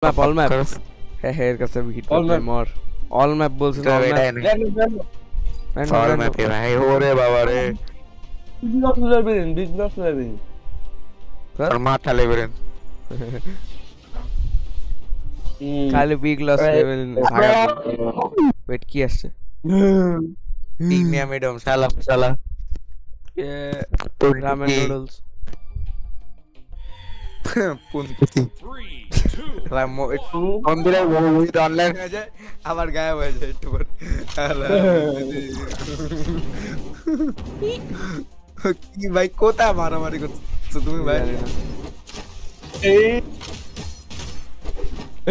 all map. এর কাছে hit করতে মর all map বলছিস all map all map ভাই ওরে বাবা রে big loss level তোর মাথা লেবেন খালি বিগ লস লেভেল ওয়েট কি আসছে প্রিমিয়াম এডম শালা তোর রামেন নুডলস পুনপুতি মন্দিরে মুভি অনলাইন হয়ে যায় আবার গায়েব হয়ে যায় একটু পর কি ভাই কোথায় মারামারি করছো তুমি ভাই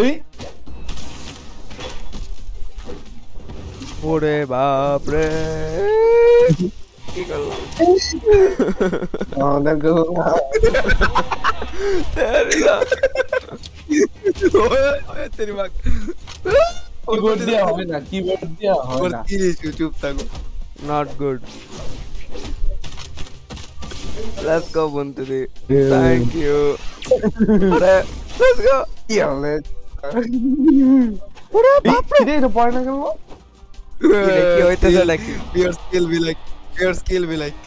এই ওরে বাপ রে কি করলাম तेरी बात कीबोर्ड दिया হবে না कीबोर्ड दिया হবে না चुप থাকো not good let's go বন্ধুরে thank you let's go ইয়ালে ওরে বাপ রে এটা পড়ে না কেন কি হইতেছে নাকি your skill be like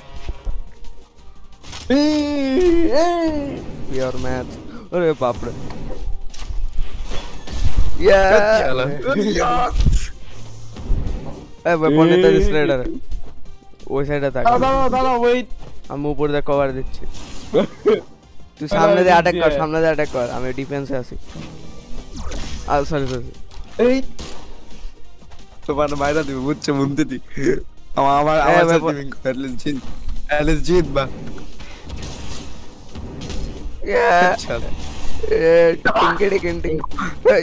your math ওরে বাপ রে এই weapon এর স্লাইডার ওই সাইডে থাক দাঁড়া ওয়েট আমি উপর দিয়ে কভার দিচ্ছি তুই সামনে দিয়ে অ্যাটাক কর আমি ডিফেন্সে আছি সরি এই তোমার মাইরা দিবে বুঝছো মুন্তি দি আমার at least জিত বা চল টিং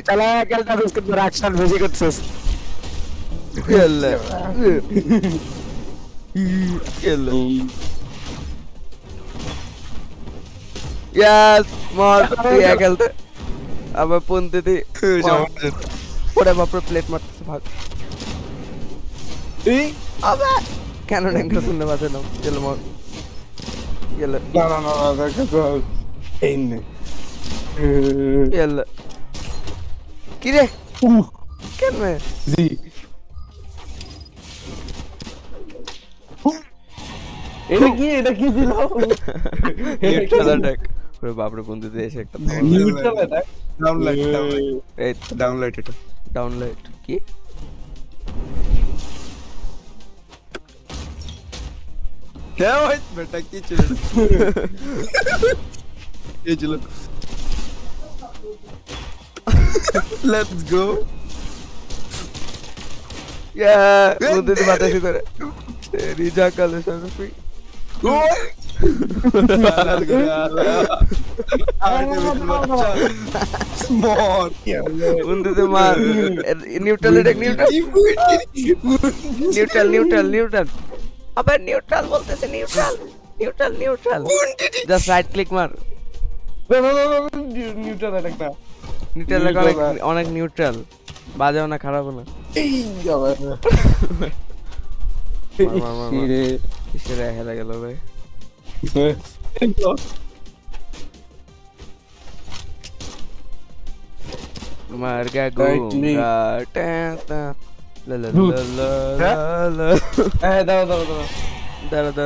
चला खेलता है उसके ऊपर एक्शन म्यूजिक अच्छे यस मार ये खेलते अब पुनते थी ওরে বাপ রে প্লেট মারতেছে ভাগ এই আবে কেন নেঙ্গা শুনতে পাচ্ছে না চলো মার গেলে না দেখো এই নে গেলে কি রে কেন মে জি এটা কি দিল নিউট্রাল অ্যাটাক ওরে বাপ রে বন্ধু দিয়ে এসে একটা নিউট্রাল অ্যাটাক ডাউনলাইট এটা ডাউনলাইট কি क्या भाई बेटा की चल ये चलो लेट्स गो या বন্ধু দিয়ে বাতাসি করে তেরি জাকালে সরফি स्मॉल বন্ধু দিয়ে মার নিউট্রাল অ্যাটাক নিউট্রাল আবে নিউট্রাল বলতেছে নিউট্রাল জাস্ট রাইট ক্লিক মার নিউট্রাল অ্যাটাক না নিউট্রাল অনেক নিউট্রাল বাজেও না খারাপও না এই যাবে রে কিসের হেলা গেল ভাই মার গা গুঙ্গা টা লা লা লা দাঁড়া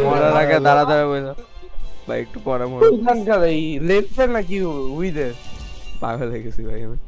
মরার আগে দাঁড়া বইলা ভাই একটু পরে মর এই লেফট নাকি উইদের পাগল হয়ে গেছি ভাই আমি